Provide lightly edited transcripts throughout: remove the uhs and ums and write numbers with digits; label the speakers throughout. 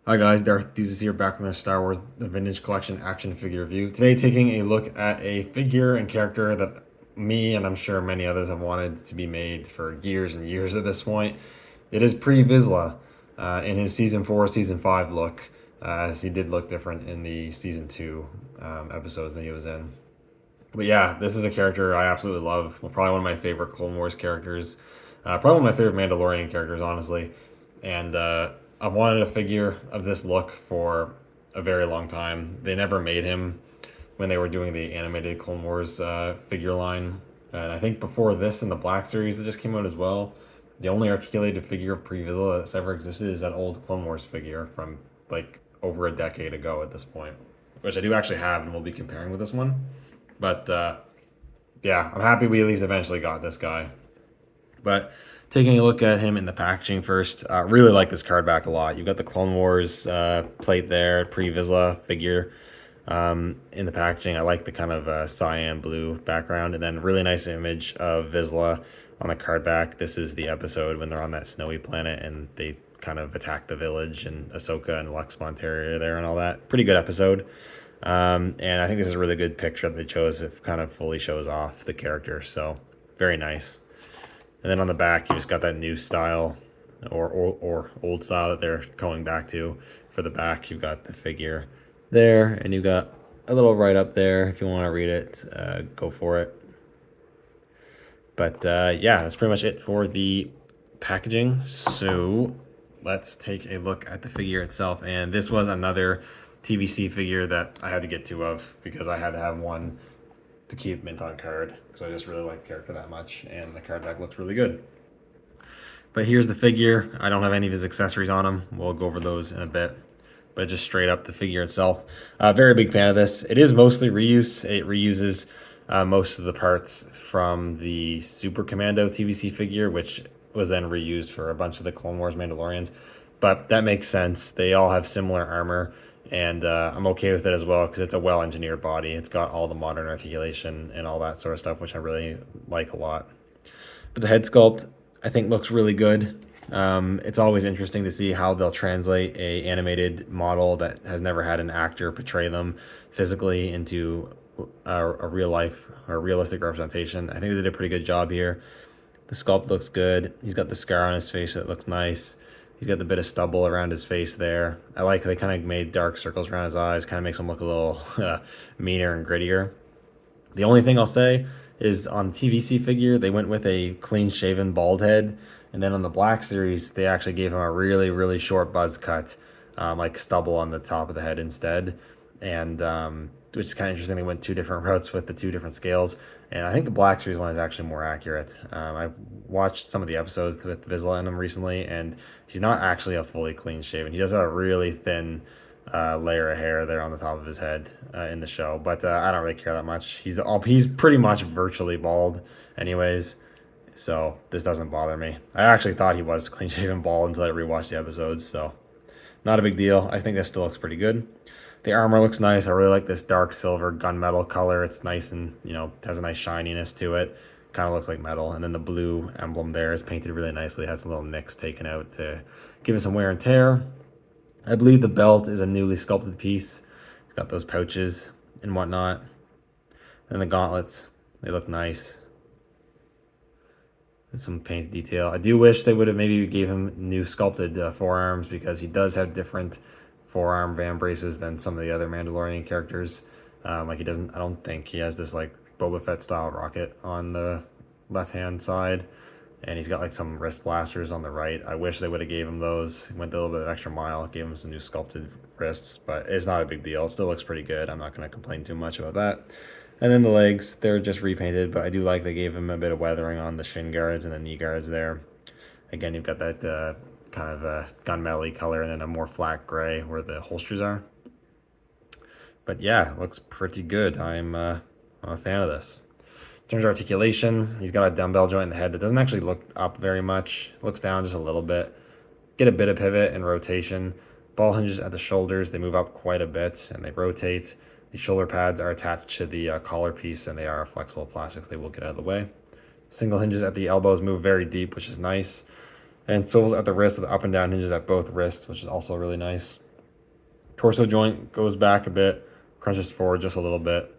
Speaker 1: Hi guys, Darth Deuces here, back with our Star Wars The Vintage Collection action figure review. Today taking a look at a figure and character that me and I'm sure many others have wanted to be made for years and years at this point. It is pre-Vizsla in his Season 4, Season 5 look, as he did look different in the Season 2 episodes that he was in. But yeah, this is a character I absolutely love. Probably one of my favorite Clone Wars characters. Probably one of my favorite Mandalorian characters, honestly. And I've wanted a figure of this look for a very long time. They never made him when they were doing the animated Clone Wars figure line. And I think before this in the Black series that just came out as well, the only articulated figure of Pre-Vizsla that's ever existed is that old Clone Wars figure from like over a decade ago at this point, which I do actually have and we'll be comparing with this one. But yeah, I'm happy we at least eventually got this guy. But taking a look at him in the packaging first, really like this card back a lot. You've got the Clone Wars plate there, pre-Vizsla figure in the packaging. I like the kind of cyan blue background, and then really nice image of Vizsla on the card back. This is the episode when they're on that snowy planet and they kind of attack the village, and Ahsoka and Lux Monteria there and all that. Pretty good episode. And I think this is a really good picture that they chose. It kind of fully shows off the character, so very nice. And then on the back, you just got that new style or old style that they're going back to. For the back, you've got the figure there, and you've got a little write up there. If you want to read it, go for it. But yeah, that's pretty much it for the packaging. So let's take a look at the figure itself. And this was another TVC figure that I had to get two of because I had to have one to keep mint on card because I just really like the character that much, and the card back looks really good. But here's the figure. I don't have any of his accessories on him. We'll go over those in a bit. But just straight up the figure itself. Very big fan of this. It is mostly reuse. It reuses most of the parts from the Super Commando TVC figure, which was then reused for a bunch of the Clone Wars Mandalorians. But that makes sense. They all have similar armor, and I'm okay with it as well because it's a well-engineered body. It's got all the modern articulation and all that sort of stuff, which I really like a lot. But the head sculpt, I think, looks really good. It's always interesting to see how they'll translate a animated model that has never had an actor portray them physically into a real life or realistic representation. I think they did a pretty good job here. The sculpt looks good. He's got the scar on his face that looks nice. He's got the bit of stubble around his face there. I like they kind of made dark circles around his eyes, kind of makes him look a little meaner and grittier. The only thing I'll say is on the TVC figure, they went with a clean shaven bald head. And then on the Black series, they actually gave him a really, really short buzz cut, like stubble on the top of the head instead. And which is kind of interesting. They went two different routes with the two different scales. And I think the Black series one is actually more accurate. I've watched some of the episodes with Vizsla in him recently, and he's not actually a fully clean shaven. He does have a really thin layer of hair there on the top of his head in the show, but I don't really care that much. He's pretty much virtually bald, anyways, so this doesn't bother me. I actually thought he was clean shaven bald until I rewatched the episodes, so not a big deal. I think this still looks pretty good. The armor looks nice. I really like this dark silver gunmetal color. It's nice and, has a nice shininess to it. Kind of looks like metal. And then the blue emblem there is painted really nicely. It has some little nicks taken out to give it some wear and tear. I believe the belt is a newly sculpted piece. It's got those pouches and whatnot. And the gauntlets, they look nice. And some paint detail. I do wish they would have maybe gave him new sculpted forearms because he does have different forearm van braces than some of the other Mandalorian characters. Like I don't think he has this like Boba Fett style rocket on the left hand side, and he's got like some wrist blasters on the right. I wish they would have gave him those. Went a little bit of extra mile, gave him some new sculpted wrists, but it's not a big deal. It still looks pretty good. I'm not going to complain too much about that. And then the legs, they're just repainted, but I do like they gave him a bit of weathering on the shin guards and the knee guards there. Again, you've got that kind of a gunmetal-y color and then a more flat gray where the holsters are. But yeah, it looks pretty good. I'm a fan of this. In terms of articulation, he's got a dumbbell joint in the head that doesn't actually look up very much. It looks down just a little bit. Get a bit of pivot and rotation. Ball hinges at the shoulders, they move up quite a bit and they rotate. The shoulder pads are attached to the collar piece and they are flexible plastics. They will get out of the way. Single hinges at the elbows move very deep, which is nice. And swivels at the wrist with up and down hinges at both wrists, which is also really nice. Torso joint goes back a bit, crunches forward just a little bit.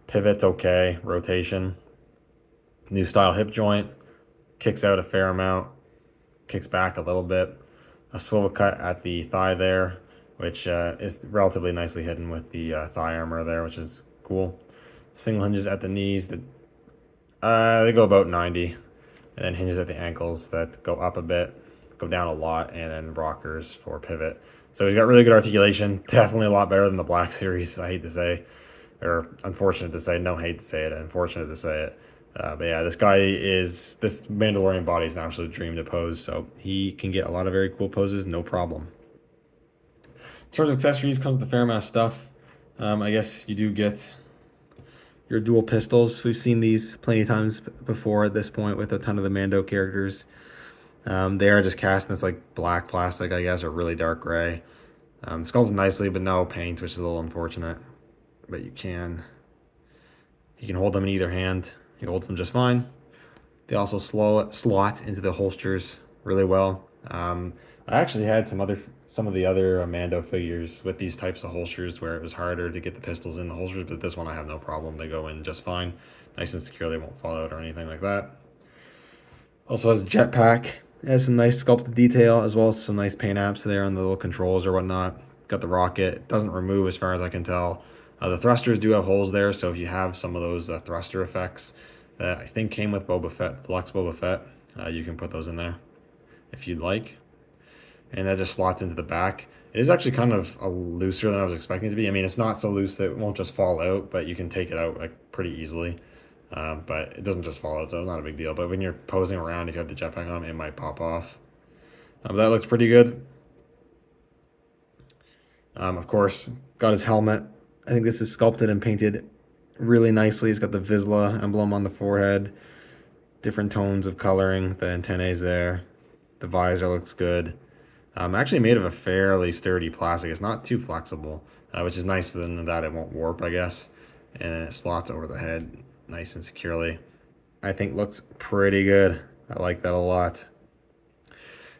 Speaker 1: Pivot's okay, rotation. New style hip joint, kicks out a fair amount, kicks back a little bit. A swivel cut at the thigh there, which is relatively nicely hidden with the thigh armor there, which is cool. Single hinges at the knees that they go about 90, and then hinges at the ankles that go up a bit, go down a lot, and then rockers for pivot. So he's got really good articulation, definitely a lot better than the Black Series, I hate to say, or unfortunate to say, no hate to say it, unfortunate to say it. But yeah, this Mandalorian body is an absolute dream to pose, so he can get a lot of very cool poses, no problem. In terms of accessories, comes with a fair amount of stuff. I guess you do get your dual pistols. We've seen these plenty of times before at this point with a ton of the Mando characters. They are just cast in this like black plastic, I guess, or really dark gray. Sculpted nicely, but no paint, which is a little unfortunate. But you can hold them in either hand. He holds them just fine. They also slot into the holsters really well. I actually had some of the other Mando figures with these types of holsters where it was harder to get the pistols in the holsters, but this one I have no problem. They go in just fine, nice and secure. They won't fall out or anything like that. Also has a jetpack. It has some nice sculpted detail as well as some nice paint apps there on the little controls or whatnot. Got the rocket. It doesn't remove as far as I can tell. The thrusters do have holes there, so if you have some of those thruster effects that I think came with Boba Fett, Deluxe Boba Fett, you can put those in there if you'd like. And that just slots into the back. It is actually kind of looser than I was expecting it to be. I mean, it's not so loose that it won't just fall out, but you can take it out like pretty easily. But it doesn't just fall out, so it's not a big deal. But when you're posing around, if you have the jetpack on, it might pop off. But that looks pretty good. Of course, got his helmet. I think this is sculpted and painted really nicely. He's got the Vizsla emblem on the forehead. Different tones of coloring. The antennae there. The visor looks good. Actually made of a fairly sturdy plastic. It's not too flexible, which is nice than that it won't warp, I guess. And it slots over the head nice and securely. I think looks pretty good. I like that a lot.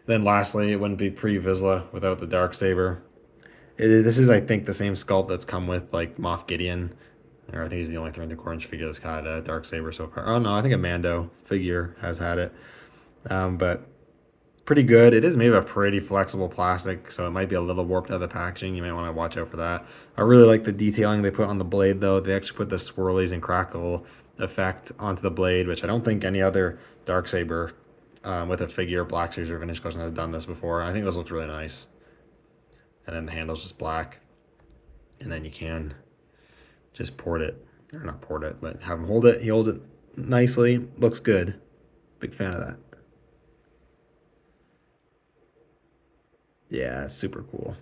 Speaker 1: Then lastly, it wouldn't be pre-Vizsla without the Darksaber. This is, I think, the same sculpt that's come with like Moff Gideon. Or I think he's the only 3¼ figure that's had a Darksaber so far. Oh no, I think a Mando figure has had it. But pretty good. It is made of a pretty flexible plastic, so it might be a little warped out of the packaging. You might want to watch out for that. I really like the detailing they put on the blade, though. They actually put the swirlies and crackle effect onto the blade, which I don't think any other Darksaber with a figure, Black Series or Vintage Collection has done this before. I think this looks really nice. And then the handle's just black. And then you can just port it. Or not port it, but have him hold it. He holds it nicely. Looks good. Big fan of that. Yeah, it's super cool.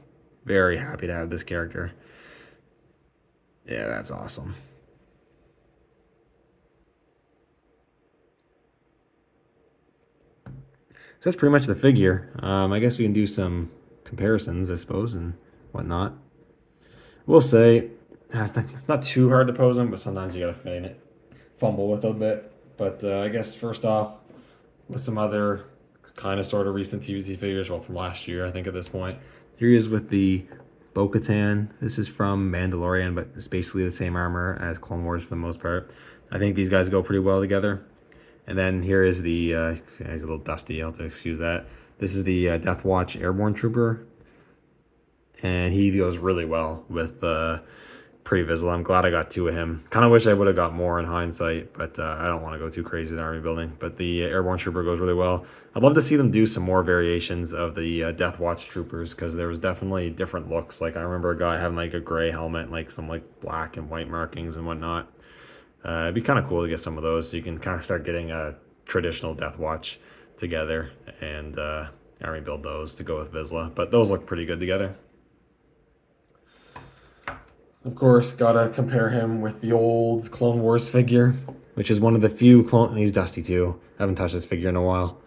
Speaker 1: Very happy to have this character. Yeah, that's awesome. So that's pretty much the figure. I guess we can do some comparisons, I suppose, and whatnot. We'll say it's not too hard to pose them, but sometimes you gotta fumble with a bit. But I guess first off, with some other kind of sort of recent TVC figures, well, from last year, I think at this point. Here he is with the Bo-Katan. This is from Mandalorian, but it's basically the same armor as Clone Wars for the most part. I think these guys go pretty well together. And then here is the, he's a little dusty, I'll have to excuse that. This is the Death Watch Airborne Trooper. And he goes really well with pre-Vizsla. I'm glad I got two of him. Kind of wish I would have got more in hindsight, but I don't want to go too crazy with army building. But the Airborne Trooper goes really well. I'd love to see them do some more variations of the Death Watch Troopers, because there was definitely different looks. Like I remember a guy having like a gray helmet, like some like black and white markings and whatnot. It'd be kind of cool to get some of those, so you can kind of start getting a traditional Death Watch together and army build those to go with Vizsla. But those look pretty good together. Of course, gotta compare him with the old Clone Wars figure, which is one of the few he's dusty too. I haven't touched this figure in a while.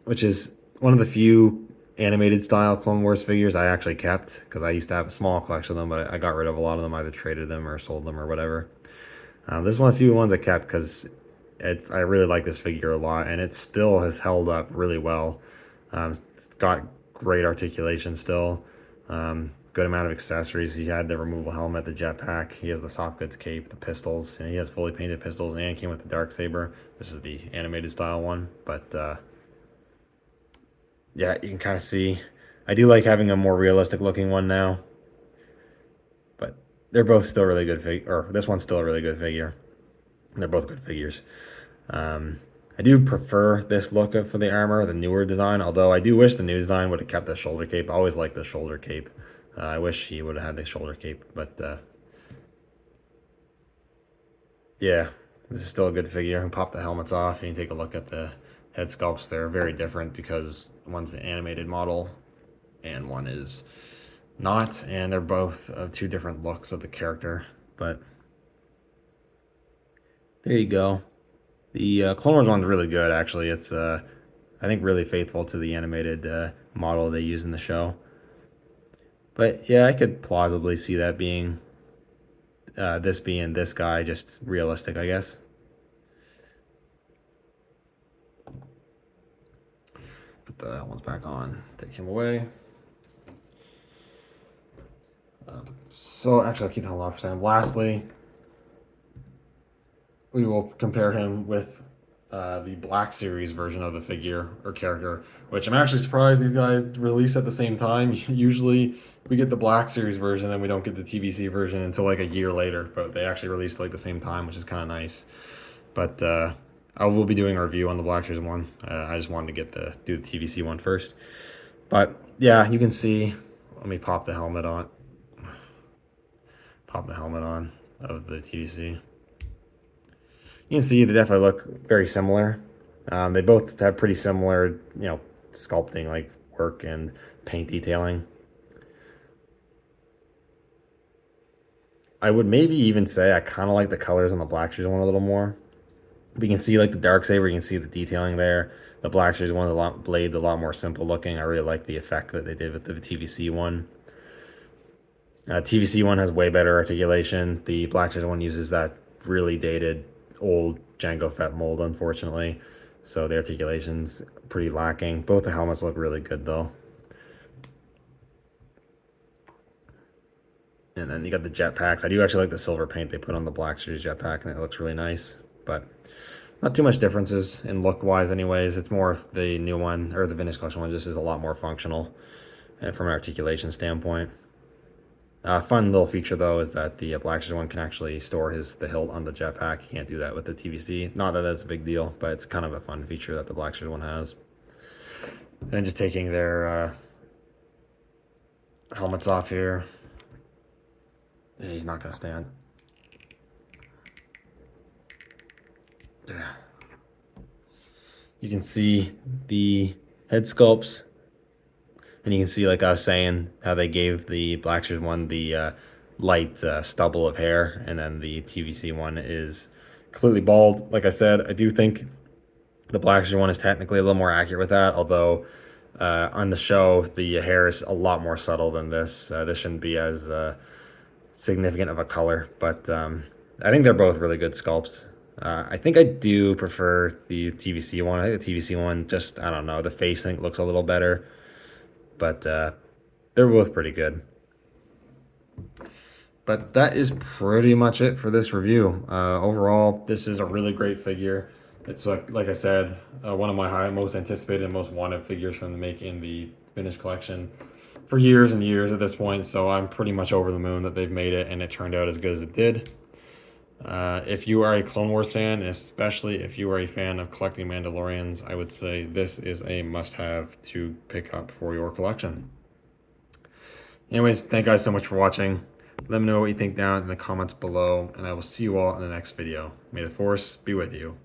Speaker 1: Which is one of the few animated style Clone Wars figures I actually kept, because I used to have a small collection of them, but I got rid of a lot of them, either traded them or sold them or whatever. This is one of the few ones I kept because I really like this figure a lot, and it still has held up really well. It's got great articulation still. good amount of accessories. He had the removable helmet, the jetpack. He has the soft goods cape, the pistols, and he has fully painted pistols. And came with the dark saber. This is the animated style one, but yeah, you can kind of see. I do like having a more realistic looking one now, but they're both still really good or this one's still a really good figure. They're both good figures. I do prefer this look for the armor, the newer design, although I do wish the new design would have kept the shoulder cape. I always liked the shoulder cape. I wish he would have had the shoulder cape, but yeah, this is still a good figure. And pop the helmets off, and you take a look at the head sculpts. They're very different because one's the animated model and one is not, and they're both two different looks of the character. But there you go. The Clone Wars one's really good, actually. It's, I think, really faithful to the animated model they use in the show. But yeah, I could plausibly see that being, this being this guy, just realistic, I guess. Put the helmets back on, take him away. So actually, I'll keep the helmet off for a second. Lastly, we will compare him with the Black Series version of the figure or character, which I'm actually surprised these guys release at the same time. Usually we get the Black Series version and we don't get the TVC version until like a year later, but they actually released like the same time, which is kind of nice. But I will be doing a review on the Black Series one. I just wanted to do the TVC one first. But yeah, you can see, let me pop the helmet on. Pop the helmet on of the TVC. You can see they definitely look very similar. They both have pretty similar, sculpting like work and paint detailing. I would maybe even say I kind of like the colors on the Black Series one a little more. But you can see like the dark saber, you can see the detailing there. The Black Series one, the blade's a lot more simple looking. I really like the effect that they did with the TVC one. TVC one has way better articulation. The Black Series one uses that really dated old Jango Fett mold, unfortunately. So the articulation's pretty lacking. Both the helmets look really good though. And then you got the jetpacks. I do actually like the silver paint they put on the Black Series jetpack, and it looks really nice. But not too much differences in look-wise anyways. It's more the new one, or the Vintage Collection one, just is a lot more functional from an articulation standpoint. Fun little feature though is that the Black Series one can actually store the hilt on the jetpack. You can't do that with the TVC. Not that that's a big deal, but it's kind of a fun feature that the Black Series one has. And then just taking their helmets off here. Yeah, he's not gonna stand. You can see the head sculpts. And you can see, like I was saying, how they gave the Black Series one the light stubble of hair, and then the TVC one is completely bald. Like I said, I do think the Black Series one is technically a little more accurate with that, although on the show, the hair is a lot more subtle than this. This shouldn't be as significant of a color, but I think they're both really good sculpts. I think I do prefer the TVC one. I think the TVC one just, I don't know, the face I think looks a little better. But they're both pretty good. But that is pretty much it for this review. Overall, this is a really great figure. It's like I said, one of my most anticipated and most wanted figures from the make in the Vintage Collection for years and years at this point. So I'm pretty much over the moon that they've made it and it turned out as good as it did. If you are a Clone Wars fan, especially if you are a fan of collecting Mandalorians, I would say this is a must-have to pick up for your collection. Anyways, thank you guys so much for watching. Let me know what you think down in the comments below, and I will see you all in the next video. May the Force be with you.